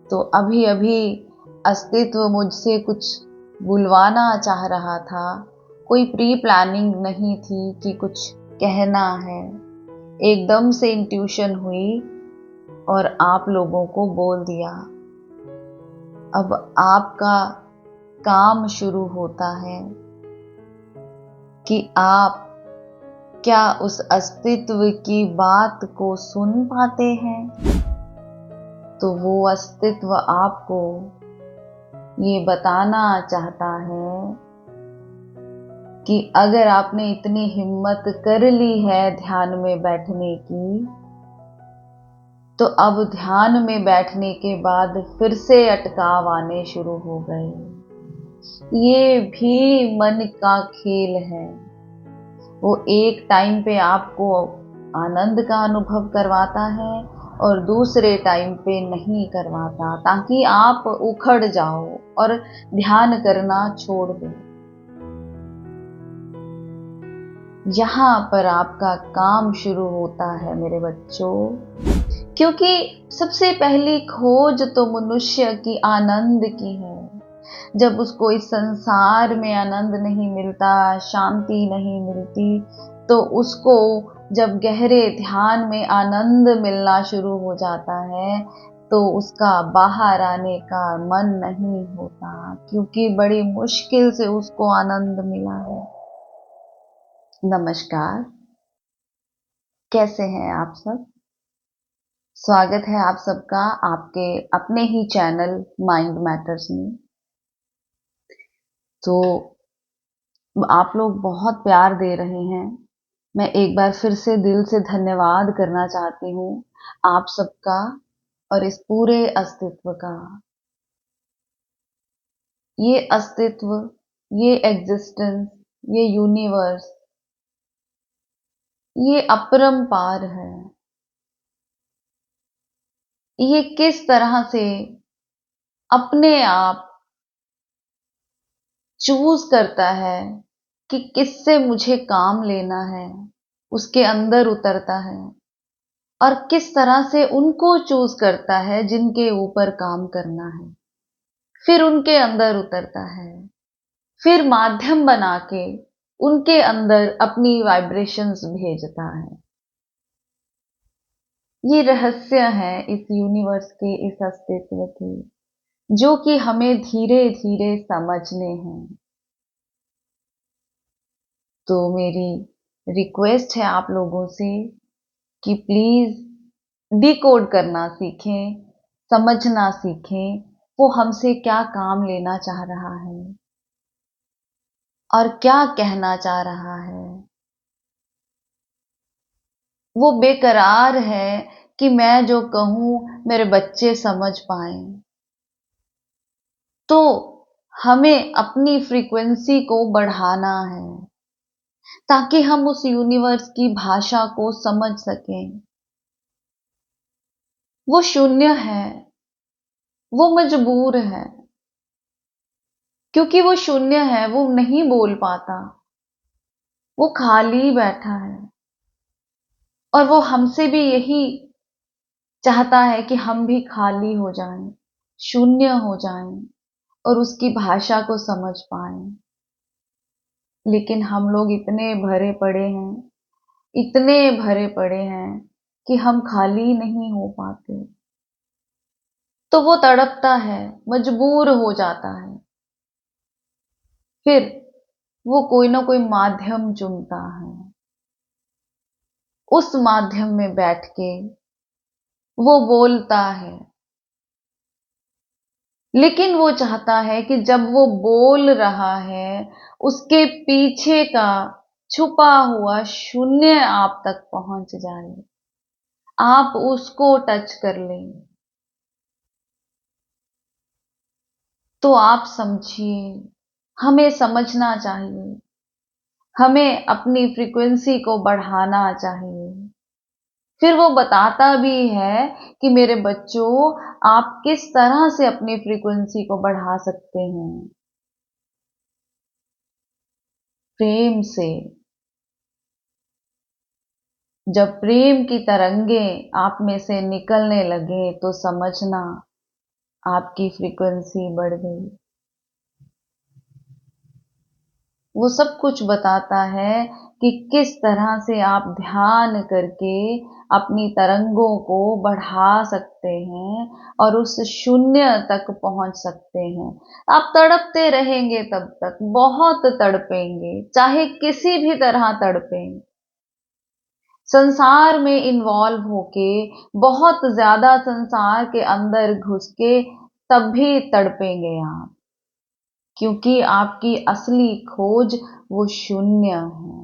तो अभी अभी अस्तित्व मुझसे कुछ बुलवाना चाह रहा था। कोई प्री प्लानिंग नहीं थी कि कुछ कहना है। एकदम से इंट्यूशन हुई और आप लोगों को बोल दिया। अब आपका काम शुरू होता है कि आप क्या उस अस्तित्व की बात को सुन पाते हैं। तो वो अस्तित्व आपको ये बताना चाहता है कि अगर आपने इतनी हिम्मत कर ली है ध्यान में बैठने की, तो अब ध्यान में बैठने के बाद फिर से अटकाव आने शुरू हो गए। ये भी मन का खेल है। वो एक टाइम पे आपको आनंद का अनुभव करवाता है और दूसरे टाइम पे नहीं करवाता, ताकि आप उखड़ जाओ और ध्यान करना छोड़ दो। यहाँ पर आपका काम शुरू होता है मेरे बच्चों, क्योंकि सबसे पहली खोज तो मनुष्य की आनंद की है। जब उसको इस संसार में आनंद नहीं मिलता, शांति नहीं मिलती, तो उसको जब गहरे ध्यान में आनंद मिलना शुरू हो जाता है, तो उसका बाहर आने का मन नहीं होता, क्योंकि बड़ी मुश्किल से उसको आनंद मिला है। नमस्कार, कैसे हैं आप सब? स्वागत है आप सबका आपके अपने ही चैनल माइंड मैटर्स में। तो आप लोग बहुत प्यार दे रहे हैं। मैं एक बार फिर से दिल से धन्यवाद करना चाहती हूँ आप सबका और इस पूरे अस्तित्व का। ये अस्तित्व, ये एग्जिस्टेंस, ये यूनिवर्स, ये अपरंपार है। ये किस तरह से अपने आप चूज करता है कि किससे मुझे काम लेना है, उसके अंदर उतरता है, और किस तरह से उनको चूज करता है जिनके ऊपर काम करना है, फिर उनके अंदर उतरता है, फिर माध्यम बना के उनके अंदर अपनी वाइब्रेशंस भेजता है। ये रहस्य है इस यूनिवर्स के, इस अस्तित्व के, जो कि हमें धीरे धीरे समझने हैं। तो मेरी रिक्वेस्ट है आप लोगों से कि प्लीज डिकोड करना सीखें, समझना सीखें, वो हमसे क्या काम लेना चाह रहा है और क्या कहना चाह रहा है। वो बेकरार है कि मैं जो कहूं मेरे बच्चे समझ पाएं। तो हमें अपनी फ्रीक्वेंसी को बढ़ाना है, ताकि हम उस यूनिवर्स की भाषा को समझ सकें। वो शून्य है, वो मजबूर है, क्योंकि वो शून्य है, वो नहीं बोल पाता, वो खाली बैठा है। और वो हमसे भी यही चाहता है कि हम भी खाली हो जाएं, शून्य हो जाएं और उसकी भाषा को समझ पाएं। लेकिन हम लोग इतने भरे पड़े हैं, इतने भरे पड़े हैं कि हम खाली नहीं हो पाते। तो वो तड़पता है, मजबूर हो जाता है। फिर वो कोई ना कोई माध्यम चुनता है। उस माध्यम में बैठ के वो बोलता है, लेकिन वो चाहता है कि जब वो बोल रहा है, उसके पीछे का छुपा हुआ शून्य आप तक पहुंच जाए, आप उसको टच कर लें। तो आप समझिए, हमें समझना चाहिए, हमें अपनी फ्रीक्वेंसी को बढ़ाना चाहिए। फिर वो बताता भी है कि मेरे बच्चों, आप किस तरह से अपनी फ्रीक्वेंसी को बढ़ा सकते हैं। प्रेम से। जब प्रेम की तरंगे आप में से निकलने लगे, तो समझना आपकी फ्रीक्वेंसी बढ़ गई। वो सब कुछ बताता है कि किस तरह से आप ध्यान करके अपनी तरंगों को बढ़ा सकते हैं और उस शून्य तक पहुंच सकते हैं। आप तड़पते रहेंगे तब तक, बहुत तड़पेंगे, चाहे किसी भी तरह तड़पें। संसार में इन्वॉल्व होके, बहुत ज्यादा संसार के अंदर घुस के, तब भी तड़पेंगे आप, क्योंकि आपकी असली खोज वो शून्य है,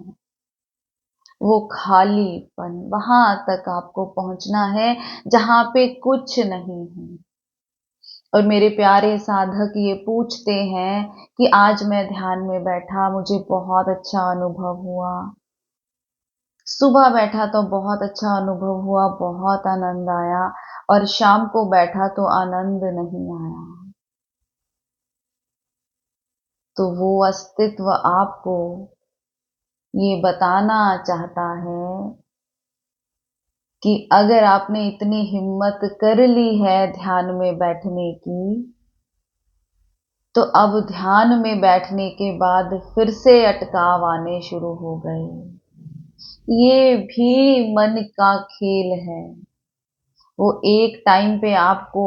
वो खालीपन। वहां तक आपको पहुंचना है जहां पे कुछ नहीं है। और मेरे प्यारे साधक ये पूछते हैं कि आज मैं ध्यान में बैठा, मुझे बहुत अच्छा अनुभव हुआ। सुबह बैठा तो बहुत अच्छा अनुभव हुआ, बहुत आनंद आया, और शाम को बैठा तो आनंद नहीं आया। तो वो अस्तित्व आपको ये बताना चाहता है कि अगर आपने इतनी हिम्मत कर ली है ध्यान में बैठने की, तो अब ध्यान में बैठने के बाद फिर से अटकाव आने शुरू हो गए। ये भी मन का खेल है। वो एक टाइम पे आपको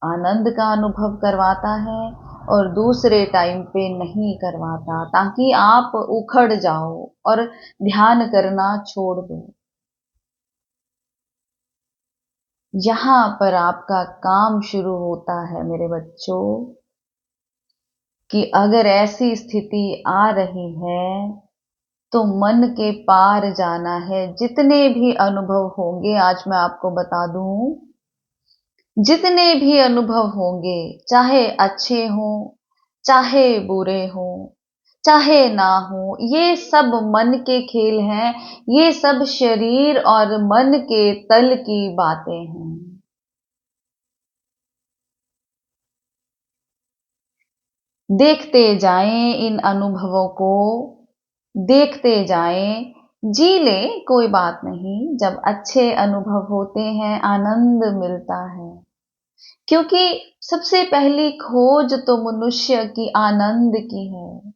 आनंद का अनुभव करवाता है और दूसरे टाइम पे नहीं करवाता, ताकि आप उखड़ जाओ और ध्यान करना छोड़ दो। यहां पर आपका काम शुरू होता है मेरे बच्चों, कि अगर ऐसी स्थिति आ रही है तो मन के पार जाना है। जितने भी अनुभव होंगे, आज मैं आपको बता दूं, जितने भी अनुभव होंगे, चाहे अच्छे हों, चाहे बुरे हों, चाहे ना हो, ये सब मन के खेल हैं। ये सब शरीर और मन के तल की बातें हैं। देखते जाएं इन अनुभवों को, देखते जाएं, जी लें, कोई बात नहीं। जब अच्छे अनुभव होते हैं, आनंद मिलता है, क्योंकि सबसे पहली खोज तो मनुष्य की आनंद की है।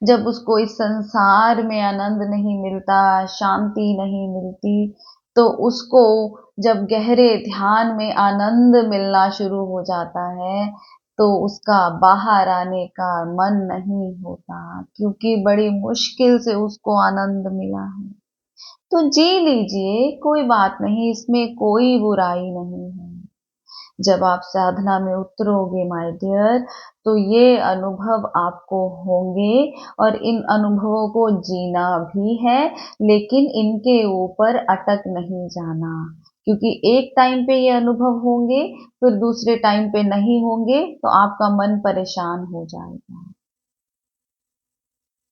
जब उसको इस संसार में आनंद नहीं मिलता, शांति नहीं मिलती, तो उसको जब गहरे ध्यान में आनंद मिलना शुरू हो जाता है, तो उसका बाहर आने का मन नहीं होता, क्योंकि बड़ी मुश्किल से उसको आनंद मिला है। तो जी लीजिए, कोई बात नहीं, इसमें कोई बुराई नहीं है। जब आप साधना में उतरोगे माय डियर, तो ये अनुभव आपको होंगे, और इन अनुभवों को जीना भी है, लेकिन इनके ऊपर अटक नहीं जाना, क्योंकि एक टाइम पे ये अनुभव होंगे, फिर दूसरे टाइम पे नहीं होंगे, तो आपका मन परेशान हो जाएगा।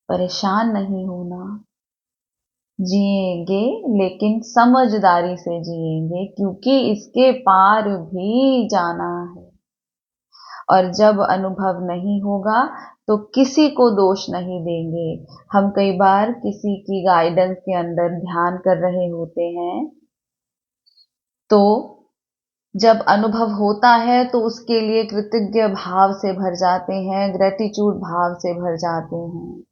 परेशान नहीं होना, जिएंगे, लेकिन समझदारी से जिएंगे, क्योंकि इसके पार भी जाना है। और जब अनुभव नहीं होगा, तो किसी को दोष नहीं देंगे। हम कई बार किसी की गाइडेंस के अंदर ध्यान कर रहे होते हैं, तो जब अनुभव होता है तो उसके लिए कृतज्ञ भाव से भर जाते हैं, ग्रेटिट्यूड भाव से भर जाते हैं।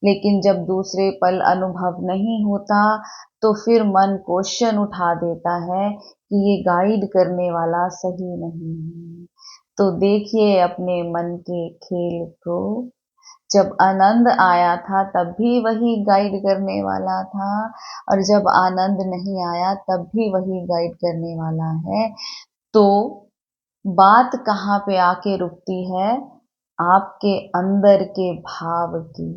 लेकिन जब दूसरे पल अनुभव नहीं होता, तो फिर मन क्वेश्चन उठा देता है कि ये गाइड करने वाला सही नहीं है। तो देखिए अपने मन के खेल को। जब आनंद आया था तब भी वही गाइड करने वाला था, और जब आनंद नहीं आया तब भी वही गाइड करने वाला है। तो बात कहाँ पे आके रुकती है? आपके अंदर के भाव की।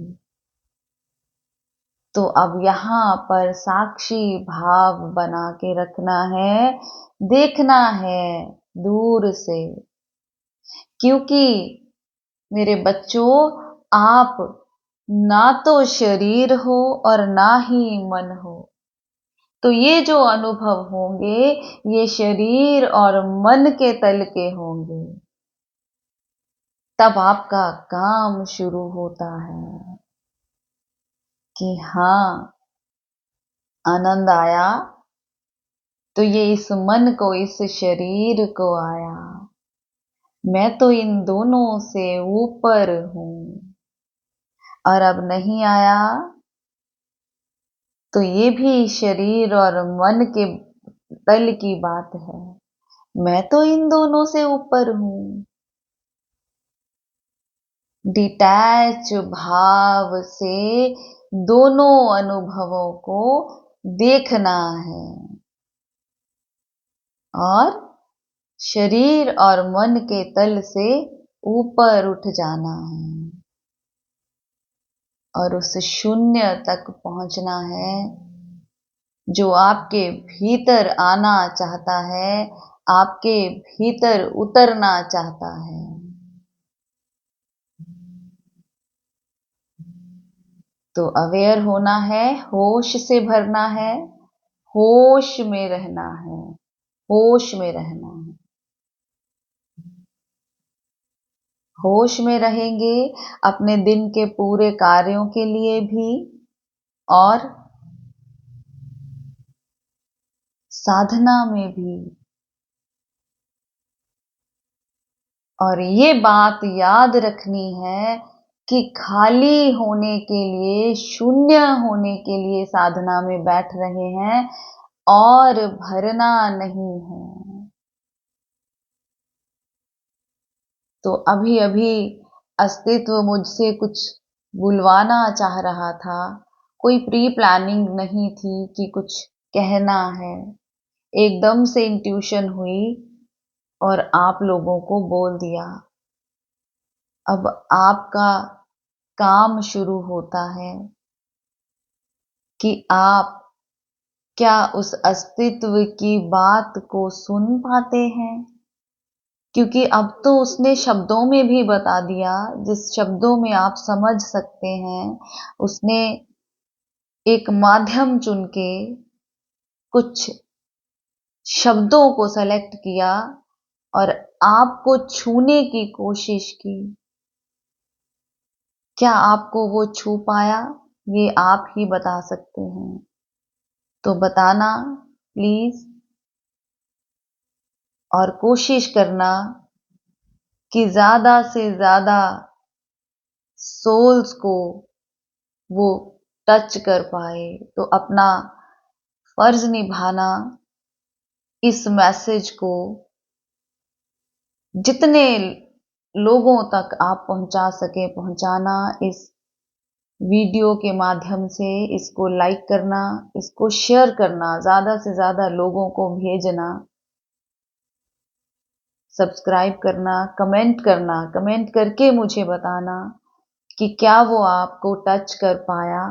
तो अब यहाँ पर साक्षी भाव बना के रखना है, देखना है दूर से, क्योंकि मेरे बच्चों, आप ना तो शरीर हो और ना ही मन हो। तो ये जो अनुभव होंगे, ये शरीर और मन के तल के होंगे। तब आपका काम शुरू होता है कि हाँ, आनंद आया, तो ये इस मन को, इस शरीर को आया। मैं तो इन दोनों से ऊपर हूँ, और अब नहीं आया तो ये भी शरीर और मन के तल की बात है। मैं तो इन दोनों से ऊपर हूँ। डिटैच भाव से दोनों अनुभवों को देखना है, और शरीर और मन के तल से ऊपर उठ जाना है, और उस शून्य तक पहुंचना है जो आपके भीतर आना चाहता है, आपके भीतर उतरना चाहता है। तो अवेयर होना है, होश से भरना है, होश में रहना है, होश में रहना है। होश में रहेंगे अपने दिन के पूरे कार्यों के लिए भी, और साधना में भी। और ये बात याद रखनी है कि खाली होने के लिए, शून्य होने के लिए साधना में बैठ रहे हैं, और भरना नहीं है। तो अभी अभी अस्तित्व मुझसे कुछ बुलवाना चाह रहा था। कोई प्री प्लानिंग नहीं थी कि कुछ कहना है। एकदम से इंट्यूशन हुई और आप लोगों को बोल दिया। अब आपका काम शुरू होता है कि आप क्या उस अस्तित्व की बात को सुन पाते हैं, क्योंकि अब तो उसने शब्दों में भी बता दिया, जिस शब्दों में आप समझ सकते हैं। उसने एक माध्यम चुन के कुछ शब्दों को सेलेक्ट किया और आपको छूने की कोशिश की। क्या आपको वो छू पाया? ये आप ही बता सकते हैं। तो बताना प्लीज, और कोशिश करना कि ज्यादा से ज्यादा सोल्स को वो टच कर पाए। तो अपना फर्ज निभाना, इस मैसेज को जितने लोगों तक आप पहुंचा सके पहुंचाना। इस वीडियो के माध्यम से इसको लाइक करना, इसको शेयर करना, ज्यादा से ज्यादा लोगों को भेजना, सब्सक्राइब करना, कमेंट करके मुझे बताना कि क्या वो आपको टच कर पाया।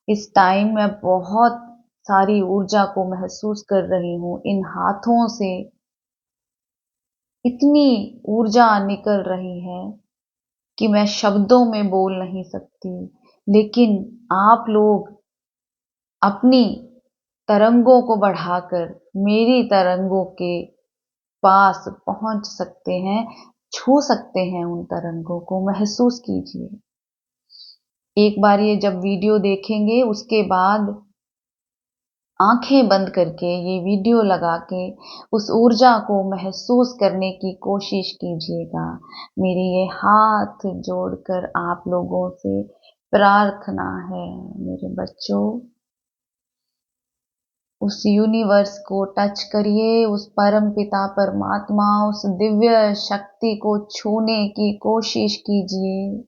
इस टाइम मैं बहुत सारी ऊर्जा को महसूस कर रही हूँ। इन हाथों से इतनी ऊर्जा निकल रही है कि मैं शब्दों में बोल नहीं सकती। लेकिन आप लोग अपनी तरंगों को बढ़ाकर मेरी तरंगों के पास पहुंच सकते हैं, छू सकते हैं। उन तरंगों को महसूस कीजिए। एक बार ये जब वीडियो देखेंगे, उसके बाद आंखें बंद करके ये वीडियो लगा के उस ऊर्जा को महसूस करने की कोशिश कीजिएगा। मेरे ये हाथ जोड़कर आप लोगों से प्रार्थना है, मेरे बच्चों, उस यूनिवर्स को टच करिए, उस परम पिता परमात्मा, उस दिव्य शक्ति को छूने की कोशिश कीजिए।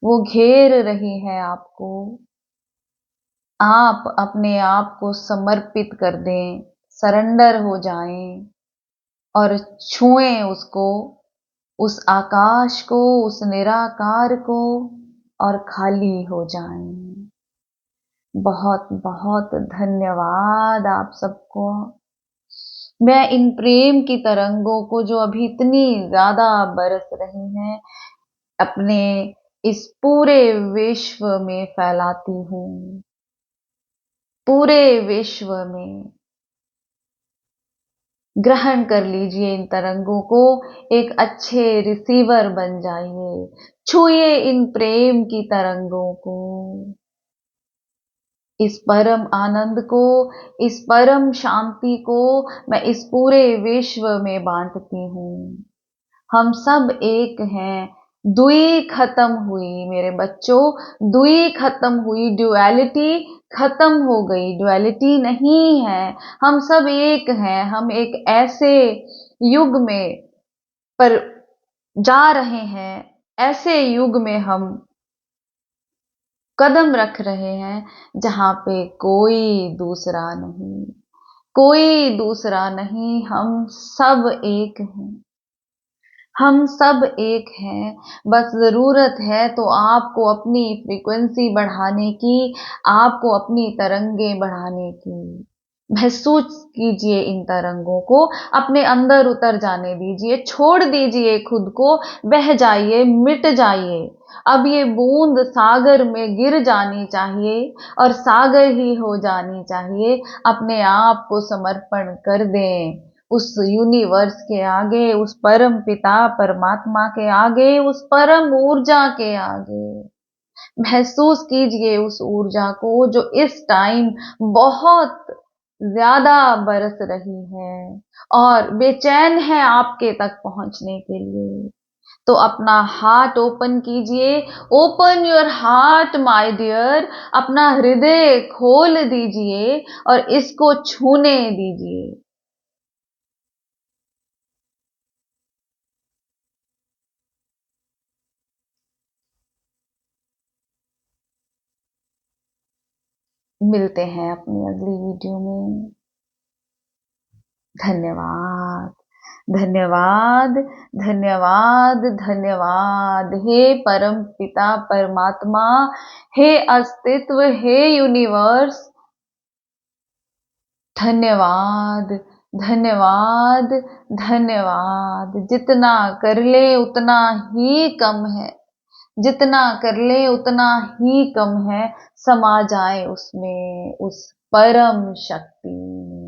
वो घेर रही है आपको। आप अपने आप को समर्पित कर दें, सरेंडर हो जाएं, और छुएं उसको, उस आकाश को, उस निराकार को, और खाली हो जाएं। बहुत बहुत धन्यवाद आप सबको। मैं इन प्रेम की तरंगों को, जो अभी इतनी ज्यादा बरस रही हैं, अपने इस पूरे विश्व में फैलाती हूँ। पूरे विश्व में ग्रहण कर लीजिए इन तरंगों को। एक अच्छे रिसीवर बन जाइए। छूइए इन प्रेम की तरंगों को, इस परम आनंद को, इस परम शांति को मैं इस पूरे विश्व में बांटती हूँ। हम सब एक हैं। दुई खत्म हुई मेरे बच्चों, दुई खत्म हुई, ड्युअलिटी खत्म हो गई, ड्युअलिटी नहीं है। हम सब एक हैं। हम एक ऐसे युग में पर जा रहे हैं, ऐसे युग में हम कदम रख रहे हैं जहां पे कोई दूसरा नहीं, कोई दूसरा नहीं। हम सब एक हैं, हम सब एक हैं। बस ज़रूरत है तो आपको अपनी फ्रीक्वेंसी बढ़ाने की, आपको अपनी तरंगे बढ़ाने की। महसूस कीजिए इन तरंगों को, अपने अंदर उतर जाने दीजिए, छोड़ दीजिए खुद को, बह जाइए, मिट जाइए। अब ये बूंद सागर में गिर जानी चाहिए और सागर ही हो जानी चाहिए। अपने आप को समर्पण कर दें उस यूनिवर्स के आगे, उस परम पिता परमात्मा के आगे, उस परम ऊर्जा के आगे। महसूस कीजिए उस ऊर्जा को जो इस टाइम बहुत ज्यादा बरस रही है और बेचैन है आपके तक पहुंचने के लिए। तो अपना हार्ट ओपन कीजिए, open your heart my dear. अपना हृदय खोल दीजिए और इसको छूने दीजिए। मिलते हैं अपनी अगली वीडियो में। धन्यवाद, धन्यवाद, धन्यवाद, धन्यवाद। हे परम पिता परमात्मा, हे अस्तित्व, हे यूनिवर्स, धन्यवाद, धन्यवाद, धन्यवाद। जितना कर ले उतना ही कम है, जितना कर ले उतना ही कम है। समा जाए उसमें, उस परम शक्ति में।